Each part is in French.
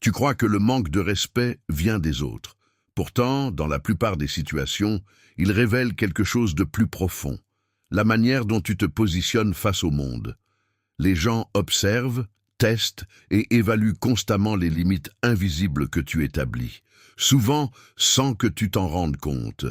Tu crois que le manque de respect vient des autres. Pourtant, dans la plupart des situations, il révèle quelque chose de plus profond. La manière dont tu te positionnes face au monde. Les gens observent, testent et évaluent constamment les limites invisibles que tu établis, souvent sans que tu t'en rendes compte.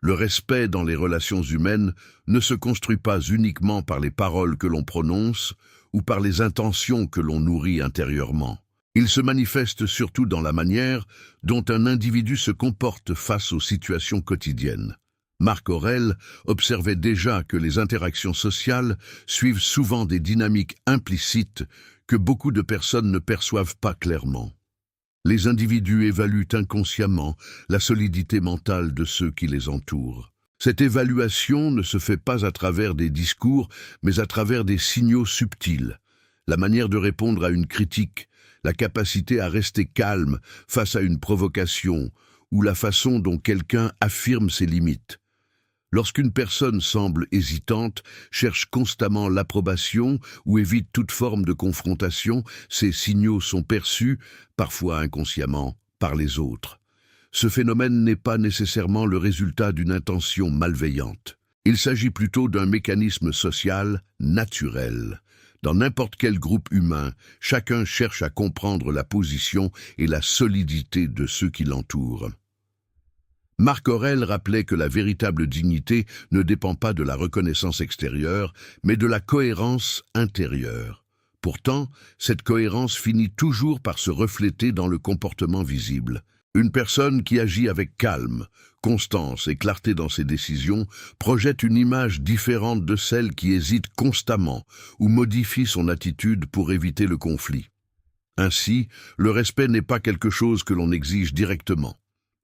Le respect dans les relations humaines ne se construit pas uniquement par les paroles que l'on prononce ou par les intentions que l'on nourrit intérieurement. Il se manifeste surtout dans la manière dont un individu se comporte face aux situations quotidiennes. Marc Aurèle observait déjà que les interactions sociales suivent souvent des dynamiques implicites que beaucoup de personnes ne perçoivent pas clairement. Les individus évaluent inconsciemment la solidité mentale de ceux qui les entourent. Cette évaluation ne se fait pas à travers des discours, mais à travers des signaux subtils. La manière de répondre à une critique, la capacité à rester calme face à une provocation, ou la façon dont quelqu'un affirme ses limites. Lorsqu'une personne semble hésitante, cherche constamment l'approbation ou évite toute forme de confrontation, ces signaux sont perçus, parfois inconsciemment, par les autres. Ce phénomène n'est pas nécessairement le résultat d'une intention malveillante. Il s'agit plutôt d'un mécanisme social naturel. Dans n'importe quel groupe humain, chacun cherche à comprendre la position et la solidité de ceux qui l'entourent. Marc Aurèle rappelait que la véritable dignité ne dépend pas de la reconnaissance extérieure, mais de la cohérence intérieure. Pourtant, cette cohérence finit toujours par se refléter dans le comportement visible. Une personne qui agit avec calme, constance et clarté dans ses décisions projette une image différente de celle qui hésite constamment ou modifie son attitude pour éviter le conflit. Ainsi, le respect n'est pas quelque chose que l'on exige directement.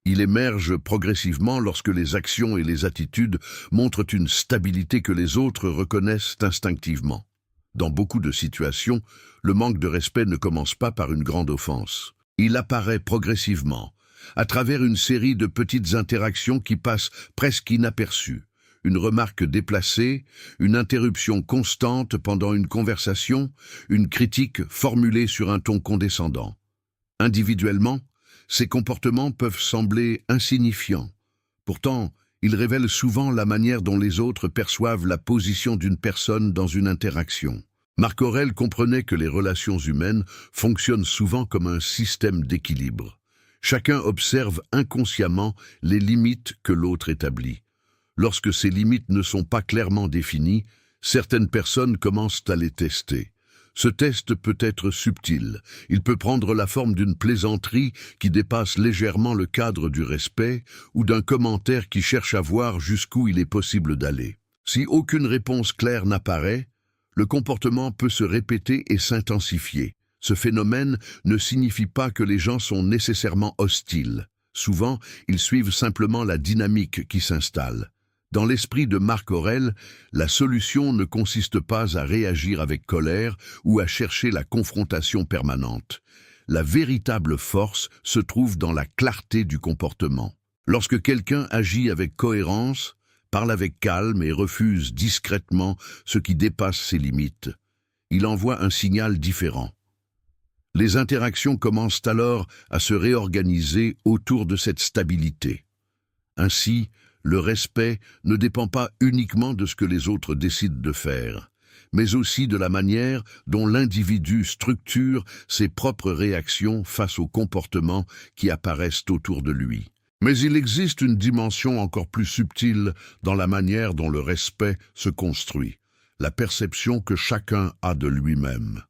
Il émerge progressivement lorsque les actions et les attitudes montrent une stabilité que les autres reconnaissent instinctivement. Dans beaucoup de situations, le manque de respect ne commence pas par une grande offense. Il apparaît progressivement, à travers une série de petites interactions qui passent presque inaperçues. Une remarque déplacée, une interruption constante pendant une conversation, une critique formulée sur un ton condescendant. Individuellement, ces comportements peuvent sembler insignifiants. Pourtant, ils révèlent souvent la manière dont les autres perçoivent la position d'une personne dans une interaction. Marc Aurèle comprenait que les relations humaines fonctionnent souvent comme un système d'équilibre. Chacun observe inconsciemment les limites que l'autre établit. Lorsque ces limites ne sont pas clairement définies, certaines personnes commencent à les tester. Ce test peut être subtil. Il peut prendre la forme d'une plaisanterie qui dépasse légèrement le cadre du respect ou d'un commentaire qui cherche à voir jusqu'où il est possible d'aller. Si aucune réponse claire n'apparaît, le comportement peut se répéter et s'intensifier. Ce phénomène ne signifie pas que les gens sont nécessairement hostiles. Souvent, ils suivent simplement la dynamique qui s'installe. Dans l'esprit de Marc Aurèle, la solution ne consiste pas à réagir avec colère ou à chercher la confrontation permanente. La véritable force se trouve dans la clarté du comportement. Lorsque quelqu'un agit avec cohérence, parle avec calme et refuse discrètement ce qui dépasse ses limites, il envoie un signal différent. Les interactions commencent alors à se réorganiser autour de cette stabilité. Ainsi, le respect ne dépend pas uniquement de ce que les autres décident de faire, mais aussi de la manière dont l'individu structure ses propres réactions face aux comportements qui apparaissent autour de lui. Mais il existe une dimension encore plus subtile dans la manière dont le respect se construit, la perception que chacun a de lui-même.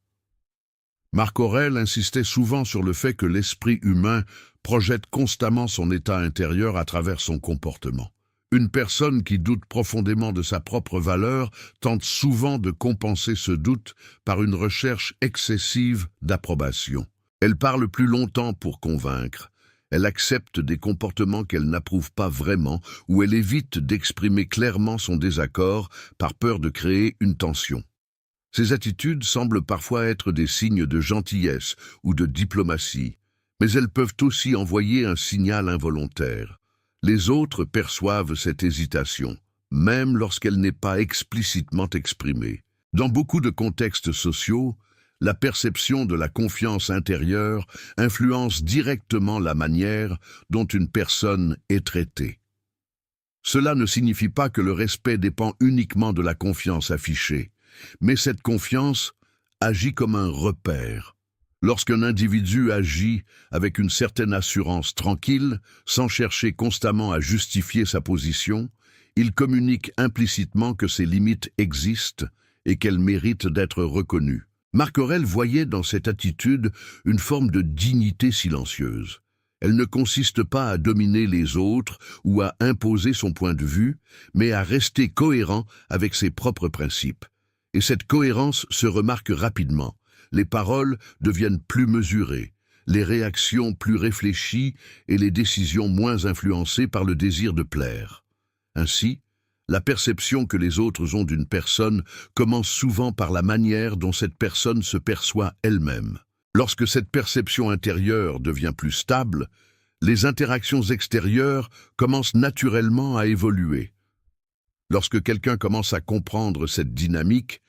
Marc Aurèle insistait souvent sur le fait que l'esprit humain projette constamment son état intérieur à travers son comportement. Une personne qui doute profondément de sa propre valeur tente souvent de compenser ce doute par une recherche excessive d'approbation. Elle parle plus longtemps pour convaincre. Elle accepte des comportements qu'elle n'approuve pas vraiment ou elle évite d'exprimer clairement son désaccord par peur de créer une tension. Ces attitudes semblent parfois être des signes de gentillesse ou de diplomatie, mais elles peuvent aussi envoyer un signal involontaire. Les autres perçoivent cette hésitation, même lorsqu'elle n'est pas explicitement exprimée. Dans beaucoup de contextes sociaux, La perception de la confiance intérieure influence directement la manière dont une personne est traitée. Cela ne signifie pas que le respect dépend uniquement de la confiance affichée, mais cette confiance agit comme un repère. Lorsqu'un individu agit avec une certaine assurance tranquille, sans chercher constamment à justifier sa position, il communique implicitement que ses limites existent et qu'elles méritent d'être reconnues. Marc Aurèle voyait dans cette attitude une forme de dignité silencieuse. Elle ne consiste pas à dominer les autres ou à imposer son point de vue, mais à rester cohérent avec ses propres principes. Et cette cohérence se remarque rapidement. Les paroles deviennent plus mesurées, les réactions plus réfléchies et les décisions moins influencées par le désir de plaire. Ainsi, la perception que les autres ont d'une personne commence souvent par la manière dont cette personne se perçoit elle-même. Lorsque cette perception intérieure devient plus stable, les interactions extérieures commencent naturellement à évoluer. Lorsque quelqu'un commence à comprendre cette dynamique,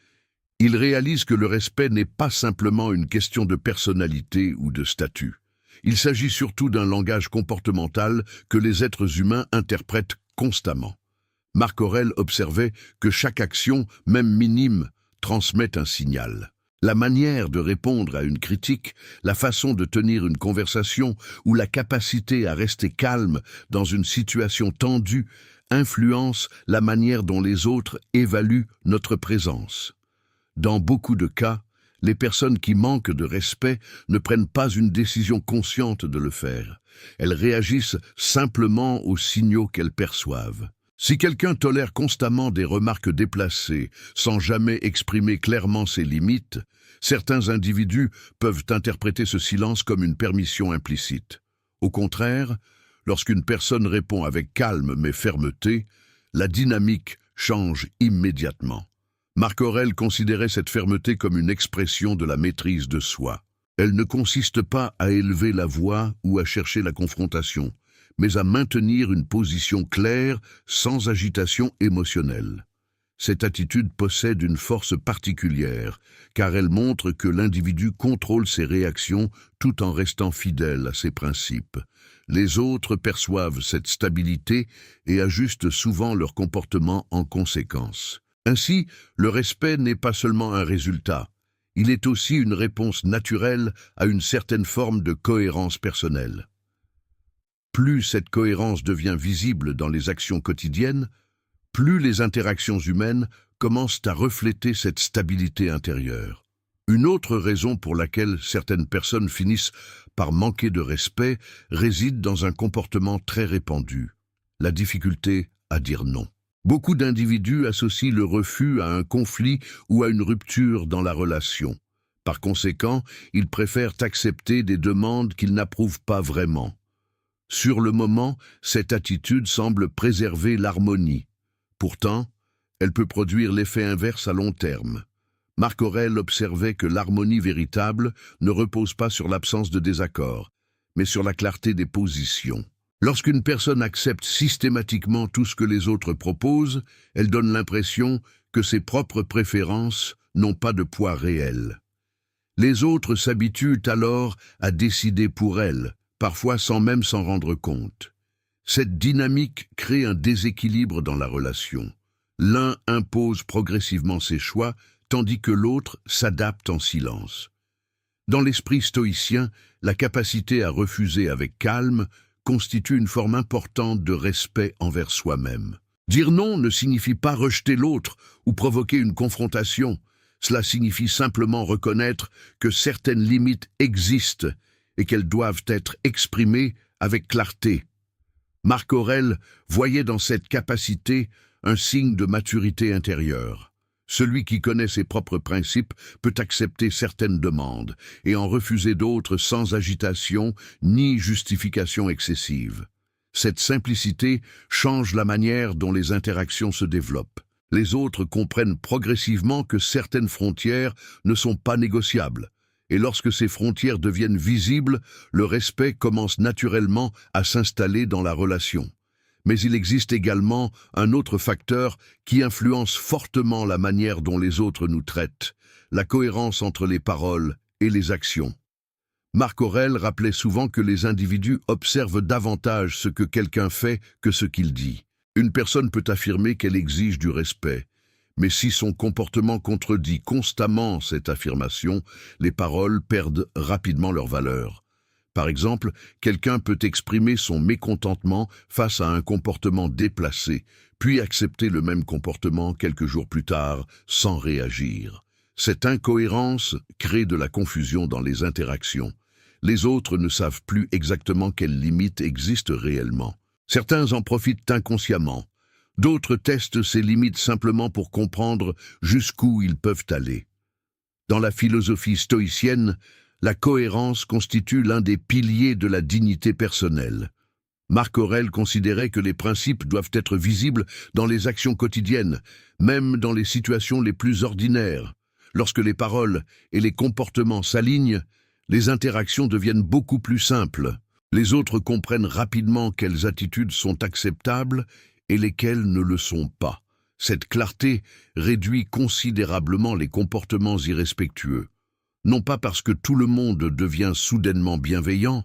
il réalise que le respect n'est pas simplement une question de personnalité ou de statut. Il s'agit surtout d'un langage comportemental que les êtres humains interprètent constamment. Marc Aurèle observait que chaque action, même minime, transmet un signal. La manière de répondre à une critique, la façon de tenir une conversation ou la capacité à rester calme dans une situation tendue influencent la manière dont les autres évaluent notre présence. Dans beaucoup de cas, les personnes qui manquent de respect ne prennent pas une décision consciente de le faire. Elles réagissent simplement aux signaux qu'elles perçoivent. Si quelqu'un tolère constamment des remarques déplacées, sans jamais exprimer clairement ses limites, certains individus peuvent interpréter ce silence comme une permission implicite. Au contraire, lorsqu'une personne répond avec calme mais fermeté, la dynamique change immédiatement. Marc Aurèle considérait cette fermeté comme une expression de la maîtrise de soi. Elle ne consiste pas à élever la voix ou à chercher la confrontation, mais à maintenir une position claire sans agitation émotionnelle. Cette attitude possède une force particulière, car elle montre que l'individu contrôle ses réactions tout en restant fidèle à ses principes. Les autres perçoivent cette stabilité et ajustent souvent leur comportement en conséquence. Ainsi, le respect n'est pas seulement un résultat, il est aussi une réponse naturelle à une certaine forme de cohérence personnelle. Plus cette cohérence devient visible dans les actions quotidiennes, plus les interactions humaines commencent à refléter cette stabilité intérieure. Une autre raison pour laquelle certaines personnes finissent par manquer de respect réside dans un comportement très répandu, la difficulté à dire non. Beaucoup d'individus associent le refus à un conflit ou à une rupture dans la relation. Par conséquent, ils préfèrent accepter des demandes qu'ils n'approuvent pas vraiment. Sur le moment, cette attitude semble préserver l'harmonie. Pourtant, elle peut produire l'effet inverse à long terme. Marc Aurèle observait que l'harmonie véritable ne repose pas sur l'absence de désaccord, mais sur la clarté des positions. Lorsqu'une personne accepte systématiquement tout ce que les autres proposent, elle donne l'impression que ses propres préférences n'ont pas de poids réel. Les autres s'habituent alors à décider pour elle, parfois sans même s'en rendre compte. Cette dynamique crée un déséquilibre dans la relation. L'un impose progressivement ses choix, tandis que l'autre s'adapte en silence. Dans l'esprit stoïcien, la capacité à refuser avec calme constitue une forme importante de respect envers soi-même. Dire non ne signifie pas rejeter l'autre ou provoquer une confrontation. Cela signifie simplement reconnaître que certaines limites existent et qu'elles doivent être exprimées avec clarté. Marc Aurèle voyait dans cette capacité un signe de maturité intérieure. Celui qui connaît ses propres principes peut accepter certaines demandes et en refuser d'autres sans agitation ni justification excessive. Cette simplicité change la manière dont les interactions se développent. Les autres comprennent progressivement que certaines frontières ne sont pas négociables. Et lorsque ces frontières deviennent visibles, le respect commence naturellement à s'installer dans la relation. Mais il existe également un autre facteur qui influence fortement la manière dont les autres nous traitent, la cohérence entre les paroles et les actions. Marc Aurèle rappelait souvent que les individus observent davantage ce que quelqu'un fait que ce qu'il dit. Une personne peut affirmer qu'elle exige du respect, mais si son comportement contredit constamment cette affirmation, les paroles perdent rapidement leur valeur. Par exemple, quelqu'un peut exprimer son mécontentement face à un comportement déplacé, puis accepter le même comportement quelques jours plus tard, sans réagir. Cette incohérence crée de la confusion dans les interactions. Les autres ne savent plus exactement quelles limites existent réellement. Certains en profitent inconsciemment. D'autres testent ces limites simplement pour comprendre jusqu'où ils peuvent aller. Dans la philosophie stoïcienne, la cohérence constitue l'un des piliers de la dignité personnelle. Marc Aurèle considérait que les principes doivent être visibles dans les actions quotidiennes, même dans les situations les plus ordinaires. Lorsque les paroles et les comportements s'alignent, les interactions deviennent beaucoup plus simples. Les autres comprennent rapidement quelles attitudes sont acceptables et lesquelles ne le sont pas. Cette clarté réduit considérablement les comportements irrespectueux. Non pas parce que tout le monde devient soudainement bienveillant,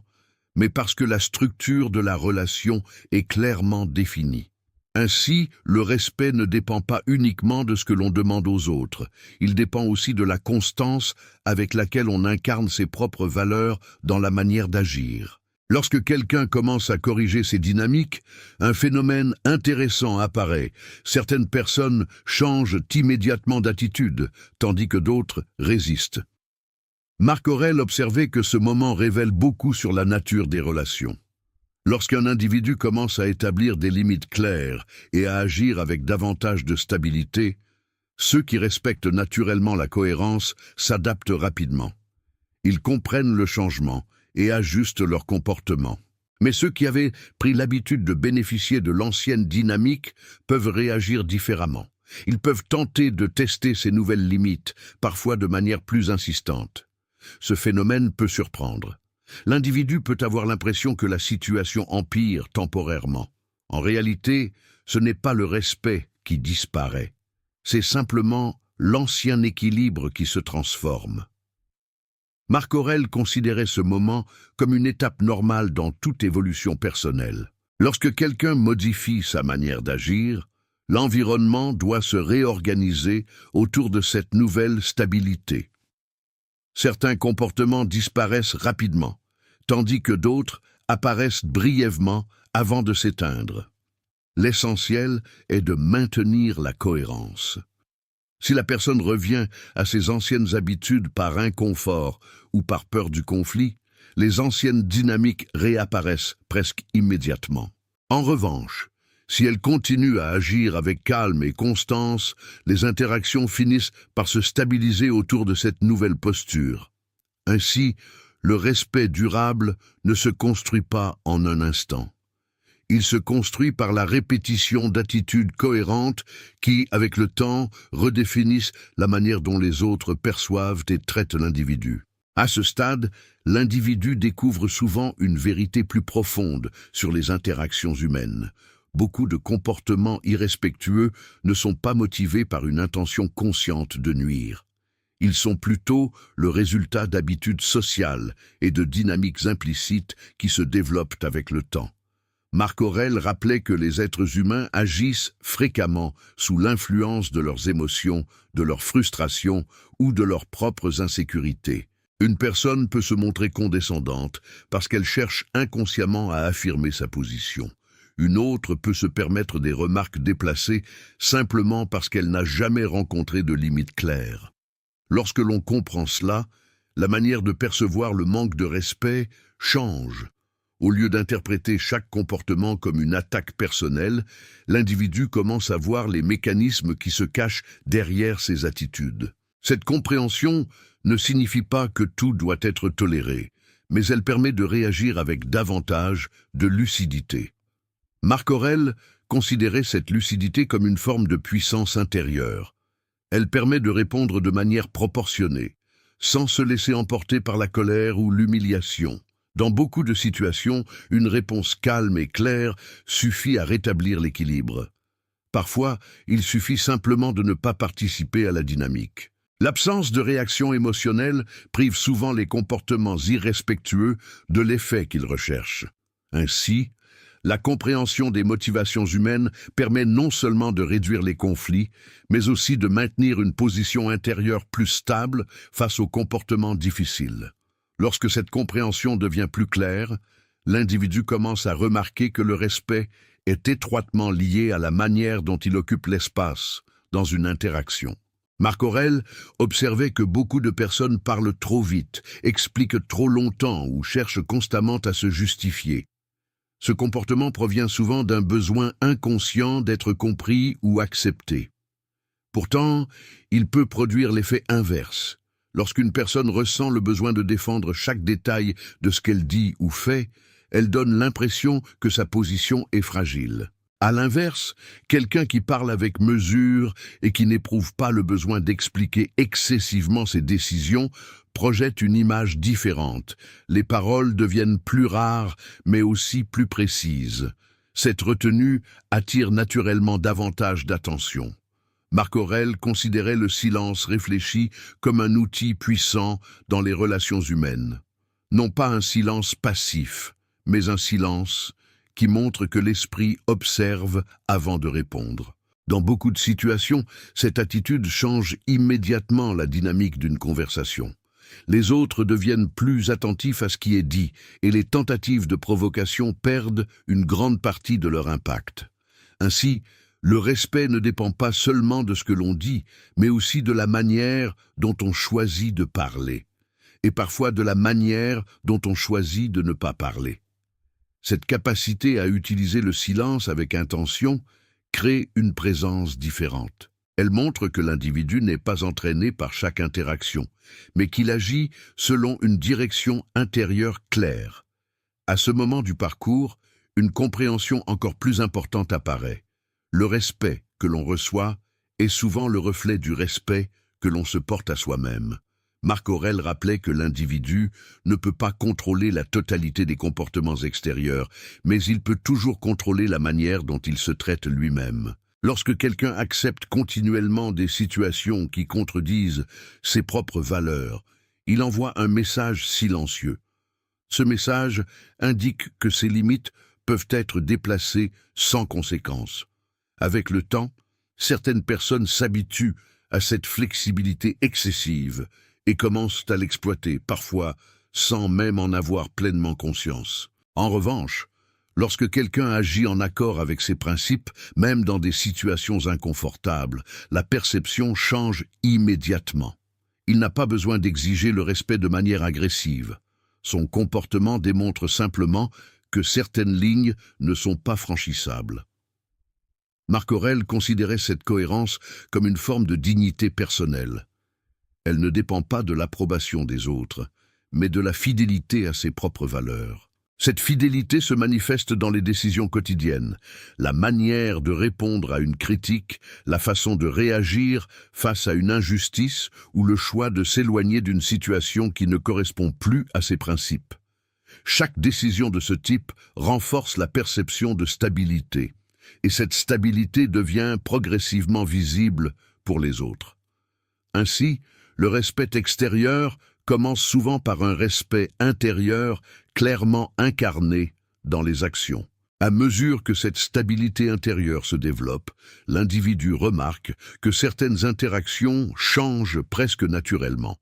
mais parce que la structure de la relation est clairement définie. Ainsi, le respect ne dépend pas uniquement de ce que l'on demande aux autres, il dépend aussi de la constance avec laquelle on incarne ses propres valeurs dans la manière d'agir. Lorsque quelqu'un commence à corriger ses dynamiques, un phénomène intéressant apparaît. Certaines personnes changent immédiatement d'attitude, tandis que d'autres résistent. Marc Aurèle observait que ce moment révèle beaucoup sur la nature des relations. Lorsqu'un individu commence à établir des limites claires et à agir avec davantage de stabilité, ceux qui respectent naturellement la cohérence s'adaptent rapidement. Ils comprennent le changement et ajustent leur comportement. Mais ceux qui avaient pris l'habitude de bénéficier de l'ancienne dynamique peuvent réagir différemment. Ils peuvent tenter de tester ces nouvelles limites, parfois de manière plus insistante. Ce phénomène peut surprendre. L'individu peut avoir l'impression que la situation empire temporairement. En réalité, ce n'est pas le respect qui disparaît. C'est simplement l'ancien équilibre qui se transforme. Marc Aurèle considérait ce moment comme une étape normale dans toute évolution personnelle. Lorsque quelqu'un modifie sa manière d'agir, l'environnement doit se réorganiser autour de cette nouvelle stabilité. Certains comportements disparaissent rapidement, tandis que d'autres apparaissent brièvement avant de s'éteindre. L'essentiel est de maintenir la cohérence. Si la personne revient à ses anciennes habitudes par inconfort ou par peur du conflit, les anciennes dynamiques réapparaissent presque immédiatement. En revanche, si elle continue à agir avec calme et constance, les interactions finissent par se stabiliser autour de cette nouvelle posture. Ainsi, le respect durable ne se construit pas en un instant. Il se construit par la répétition d'attitudes cohérentes qui, avec le temps, redéfinissent la manière dont les autres perçoivent et traitent l'individu. À ce stade, l'individu découvre souvent une vérité plus profonde sur les interactions humaines. Beaucoup de comportements irrespectueux ne sont pas motivés par une intention consciente de nuire. Ils sont plutôt le résultat d'habitudes sociales et de dynamiques implicites qui se développent avec le temps. Marc Aurèle rappelait que les êtres humains agissent fréquemment sous l'influence de leurs émotions, de leurs frustrations ou de leurs propres insécurités. Une personne peut se montrer condescendante parce qu'elle cherche inconsciemment à affirmer sa position. Une autre peut se permettre des remarques déplacées simplement parce qu'elle n'a jamais rencontré de limites claires. Lorsque l'on comprend cela, la manière de percevoir le manque de respect change. Au lieu d'interpréter chaque comportement comme une attaque personnelle, l'individu commence à voir les mécanismes qui se cachent derrière ses attitudes. Cette compréhension ne signifie pas que tout doit être toléré, mais elle permet de réagir avec davantage de lucidité. Marc Aurèle considérait cette lucidité comme une forme de puissance intérieure. Elle permet de répondre de manière proportionnée, sans se laisser emporter par la colère ou l'humiliation. Dans beaucoup de situations, une réponse calme et claire suffit à rétablir l'équilibre. Parfois, il suffit simplement de ne pas participer à la dynamique. L'absence de réaction émotionnelle prive souvent les comportements irrespectueux de l'effet qu'ils recherchent. Ainsi, la compréhension des motivations humaines permet non seulement de réduire les conflits, mais aussi de maintenir une position intérieure plus stable face aux comportements difficiles. Lorsque cette compréhension devient plus claire, l'individu commence à remarquer que le respect est étroitement lié à la manière dont il occupe l'espace dans une interaction. Marc Aurèle observait que beaucoup de personnes parlent trop vite, expliquent trop longtemps ou cherchent constamment à se justifier. Ce comportement provient souvent d'un besoin inconscient d'être compris ou accepté. Pourtant, il peut produire l'effet inverse. Lorsqu'une personne ressent le besoin de défendre chaque détail de ce qu'elle dit ou fait, elle donne l'impression que sa position est fragile. À l'inverse, quelqu'un qui parle avec mesure et qui n'éprouve pas le besoin d'expliquer excessivement ses décisions projette une image différente. Les paroles deviennent plus rares, mais aussi plus précises. Cette retenue attire naturellement davantage d'attention. Marc Aurèle considérait le silence réfléchi comme un outil puissant dans les relations humaines. Non pas un silence passif, mais un silence qui montre que l'esprit observe avant de répondre. Dans beaucoup de situations, cette attitude change immédiatement la dynamique d'une conversation. Les autres deviennent plus attentifs à ce qui est dit et les tentatives de provocation perdent une grande partie de leur impact. Ainsi, le respect ne dépend pas seulement de ce que l'on dit, mais aussi de la manière dont on choisit de parler, et parfois de la manière dont on choisit de ne pas parler. Cette capacité à utiliser le silence avec intention crée une présence différente. Elle montre que l'individu n'est pas entraîné par chaque interaction, mais qu'il agit selon une direction intérieure claire. À ce moment du parcours, une compréhension encore plus importante apparaît. Le respect que l'on reçoit est souvent le reflet du respect que l'on se porte à soi-même. Marc Aurèle rappelait que l'individu ne peut pas contrôler la totalité des comportements extérieurs, mais il peut toujours contrôler la manière dont il se traite lui-même. Lorsque quelqu'un accepte continuellement des situations qui contredisent ses propres valeurs, il envoie un message silencieux. Ce message indique que ses limites peuvent être déplacées sans conséquence. Avec le temps, certaines personnes s'habituent à cette flexibilité excessive et commencent à l'exploiter, parfois sans même en avoir pleinement conscience. En revanche, lorsque quelqu'un agit en accord avec ses principes, même dans des situations inconfortables, la perception change immédiatement. Il n'a pas besoin d'exiger le respect de manière agressive. Son comportement démontre simplement que certaines lignes ne sont pas franchissables. Marc Aurèle considérait cette cohérence comme une forme de dignité personnelle. Elle ne dépend pas de l'approbation des autres, mais de la fidélité à ses propres valeurs. Cette fidélité se manifeste dans les décisions quotidiennes, la manière de répondre à une critique, la façon de réagir face à une injustice ou le choix de s'éloigner d'une situation qui ne correspond plus à ses principes. Chaque décision de ce type renforce la perception de stabilité, et cette stabilité devient progressivement visible pour les autres. Ainsi, le respect extérieur commence souvent par un respect intérieur clairement incarné dans les actions. À mesure que cette stabilité intérieure se développe, l'individu remarque que certaines interactions changent presque naturellement.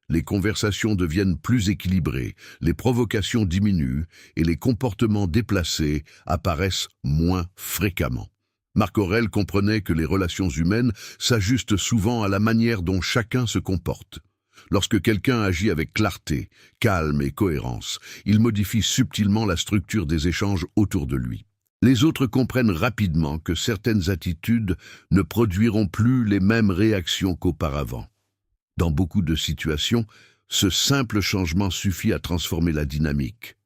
Les conversations deviennent plus équilibrées, les provocations diminuent et les comportements déplacés apparaissent moins fréquemment. Marc Aurèle comprenait que les relations humaines s'ajustent souvent à la manière dont chacun se comporte. Lorsque quelqu'un agit avec clarté, calme et cohérence, il modifie subtilement la structure des échanges autour de lui. Les autres comprennent rapidement que certaines attitudes ne produiront plus les mêmes réactions qu'auparavant. Dans beaucoup de situations, ce simple changement suffit à transformer la dynamique.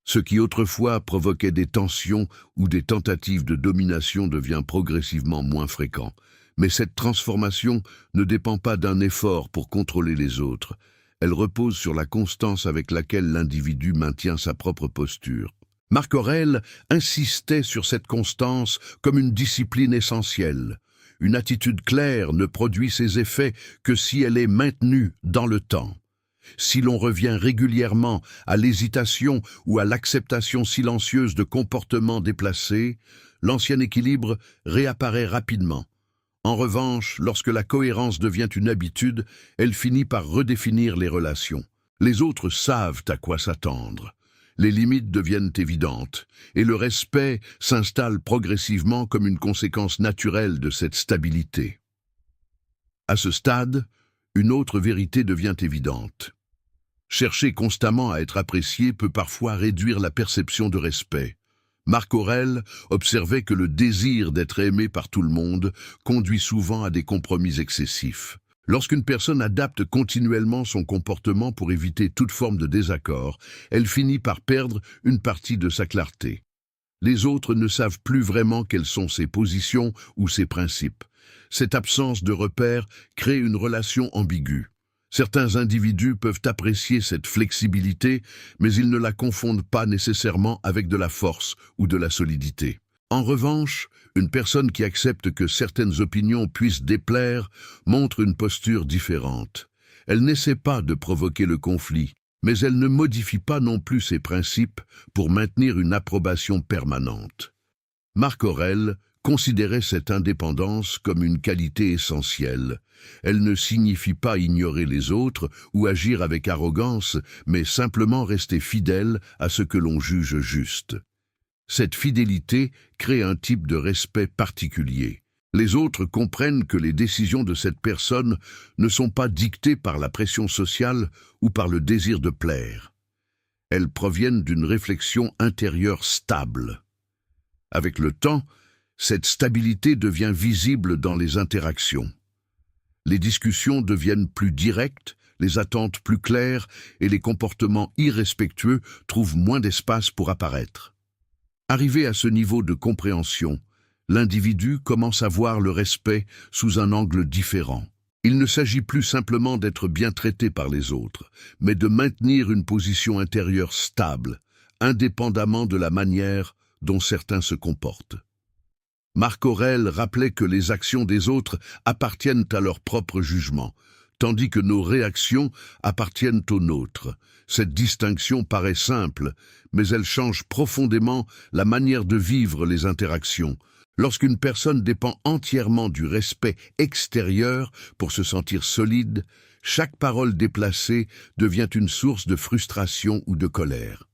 Ce qui autrefois provoquait des tensions ou des tentatives de domination devient progressivement moins fréquent. Mais cette transformation ne dépend pas d'un effort pour contrôler les autres. Elle repose sur la constance avec laquelle l'individu maintient sa propre posture. Marc Aurèle insistait sur cette constance comme une discipline essentielle, Une attitude claire ne produit ses effets que si elle est maintenue dans le temps. Si l'on revient régulièrement à l'hésitation ou à l'acceptation silencieuse de comportements déplacés, l'ancien équilibre réapparaît rapidement. En revanche, lorsque la cohérence devient une habitude, elle finit par redéfinir les relations. Les autres savent à quoi s'attendre. Les limites deviennent évidentes, et le respect s'installe progressivement comme une conséquence naturelle de cette stabilité. À ce stade, une autre vérité devient évidente. Chercher constamment à être apprécié peut parfois réduire la perception de respect. Marc Aurèle observait que le désir d'être aimé par tout le monde conduit souvent à des compromis excessifs. Lorsqu'une personne adapte continuellement son comportement pour éviter toute forme de désaccord, elle finit par perdre une partie de sa clarté. Les autres ne savent plus vraiment quelles sont ses positions ou ses principes. Cette absence de repères crée une relation ambiguë. Certains individus peuvent apprécier cette flexibilité, mais ils ne la confondent pas nécessairement avec de la force ou de la solidité. En revanche, une personne qui accepte que certaines opinions puissent déplaire montre une posture différente. Elle n'essaie pas de provoquer le conflit, mais elle ne modifie pas non plus ses principes pour maintenir une approbation permanente. Marc Aurèle considérait cette indépendance comme une qualité essentielle. Elle ne signifie pas ignorer les autres ou agir avec arrogance, mais simplement rester fidèle à ce que l'on juge juste. Cette fidélité crée un type de respect particulier. Les autres comprennent que les décisions de cette personne ne sont pas dictées par la pression sociale ou par le désir de plaire. Elles proviennent d'une réflexion intérieure stable. Avec le temps, cette stabilité devient visible dans les interactions. Les discussions deviennent plus directes, les attentes plus claires et les comportements irrespectueux trouvent moins d'espace pour apparaître. Arrivé à ce niveau de compréhension, l'individu commence à voir le respect sous un angle différent. Il ne s'agit plus simplement d'être bien traité par les autres, mais de maintenir une position intérieure stable, indépendamment de la manière dont certains se comportent. Marc Aurèle rappelait que les actions des autres appartiennent à leur propre jugement, tandis que nos réactions appartiennent aux nôtres. Cette distinction paraît simple, mais elle change profondément la manière de vivre les interactions. Lorsqu'une personne dépend entièrement du respect extérieur pour se sentir solide, chaque parole déplacée devient une source de frustration ou de colère.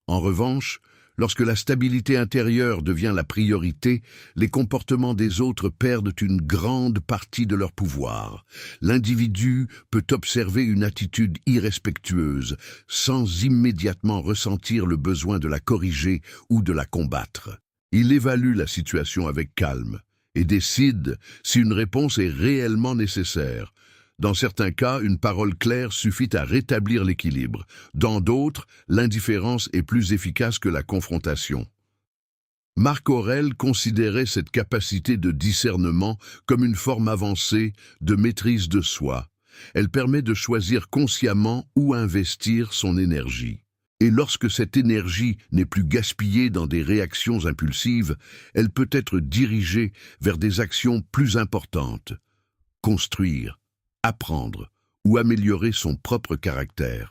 En revanche, lorsque la stabilité intérieure devient la priorité, les comportements des autres perdent une grande partie de leur pouvoir. L'individu peut observer une attitude irrespectueuse, sans immédiatement ressentir le besoin de la corriger ou de la combattre. Il évalue la situation avec calme et décide si une réponse est réellement nécessaire. Dans certains cas, une parole claire suffit à rétablir l'équilibre. Dans d'autres, l'indifférence est plus efficace que la confrontation. Marc Aurèle considérait cette capacité de discernement comme une forme avancée de maîtrise de soi. Elle permet de choisir consciemment où investir son énergie. Et lorsque cette énergie n'est plus gaspillée dans des réactions impulsives, elle peut être dirigée vers des actions plus importantes. Construire, apprendre ou améliorer son propre caractère.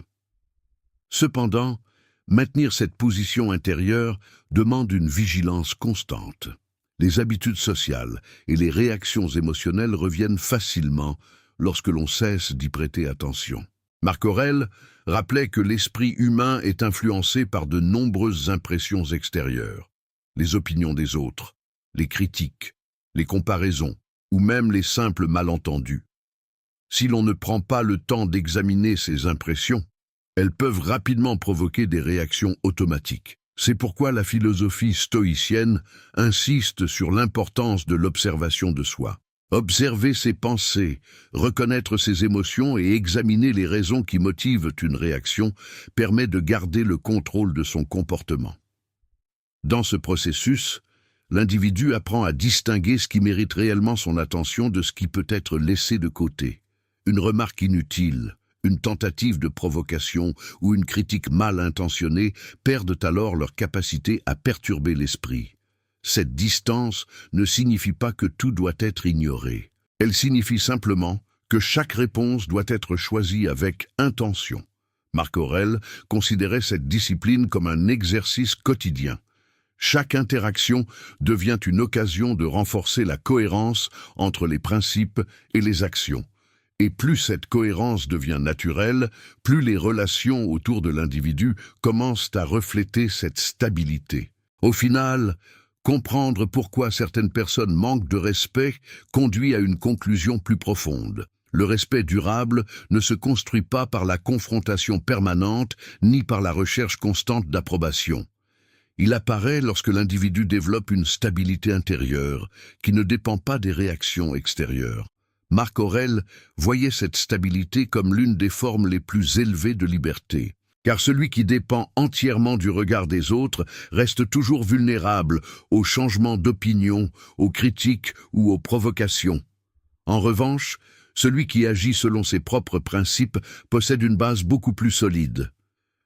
Cependant, maintenir cette position intérieure demande une vigilance constante. Les habitudes sociales et les réactions émotionnelles reviennent facilement lorsque l'on cesse d'y prêter attention. Marc Aurèle rappelait que l'esprit humain est influencé par de nombreuses impressions extérieures, les opinions des autres, les critiques, les comparaisons ou même les simples malentendus. Si l'on ne prend pas le temps d'examiner ces impressions, elles peuvent rapidement provoquer des réactions automatiques. C'est pourquoi la philosophie stoïcienne insiste sur l'importance de l'observation de soi. Observer ses pensées, reconnaître ses émotions et examiner les raisons qui motivent une réaction permet de garder le contrôle de son comportement. Dans ce processus, l'individu apprend à distinguer ce qui mérite réellement son attention de ce qui peut être laissé de côté. Une remarque inutile, une tentative de provocation ou une critique mal intentionnée perdent alors leur capacité à perturber l'esprit. Cette distance ne signifie pas que tout doit être ignoré. Elle signifie simplement que chaque réponse doit être choisie avec intention. Marc Aurèle considérait cette discipline comme un exercice quotidien. Chaque interaction devient une occasion de renforcer la cohérence entre les principes et les actions. Et plus cette cohérence devient naturelle, plus les relations autour de l'individu commencent à refléter cette stabilité. Au final, comprendre pourquoi certaines personnes manquent de respect conduit à une conclusion plus profonde. Le respect durable ne se construit pas par la confrontation permanente ni par la recherche constante d'approbation. Il apparaît lorsque l'individu développe une stabilité intérieure qui ne dépend pas des réactions extérieures. Marc Aurèle voyait cette stabilité comme l'une des formes les plus élevées de liberté. Car celui qui dépend entièrement du regard des autres reste toujours vulnérable aux changements d'opinion, aux critiques ou aux provocations. En revanche, celui qui agit selon ses propres principes possède une base beaucoup plus solide.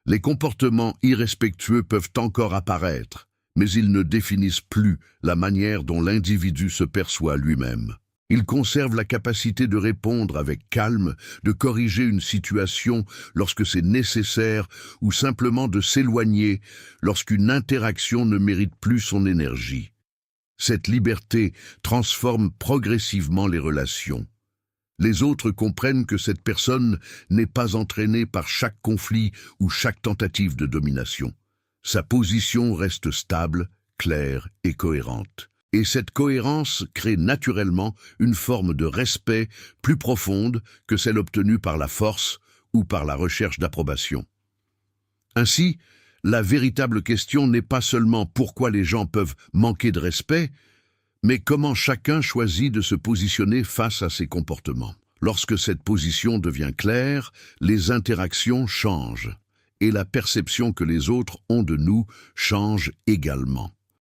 Les comportements irrespectueux peuvent encore apparaître, mais ils ne définissent plus la manière dont l'individu se perçoit lui-même. Il conserve la capacité de répondre avec calme, de corriger une situation lorsque c'est nécessaire ou simplement de s'éloigner lorsqu'une interaction ne mérite plus son énergie. Cette liberté transforme progressivement les relations. Les autres comprennent que cette personne n'est pas entraînée par chaque conflit ou chaque tentative de domination. Sa position reste stable, claire et cohérente. Et cette cohérence crée naturellement une forme de respect plus profonde que celle obtenue par la force ou par la recherche d'approbation. Ainsi, la véritable question n'est pas seulement pourquoi les gens peuvent manquer de respect, mais comment chacun choisit de se positionner face à ses comportements. Lorsque cette position devient claire, les interactions changent, et la perception que les autres ont de nous change également.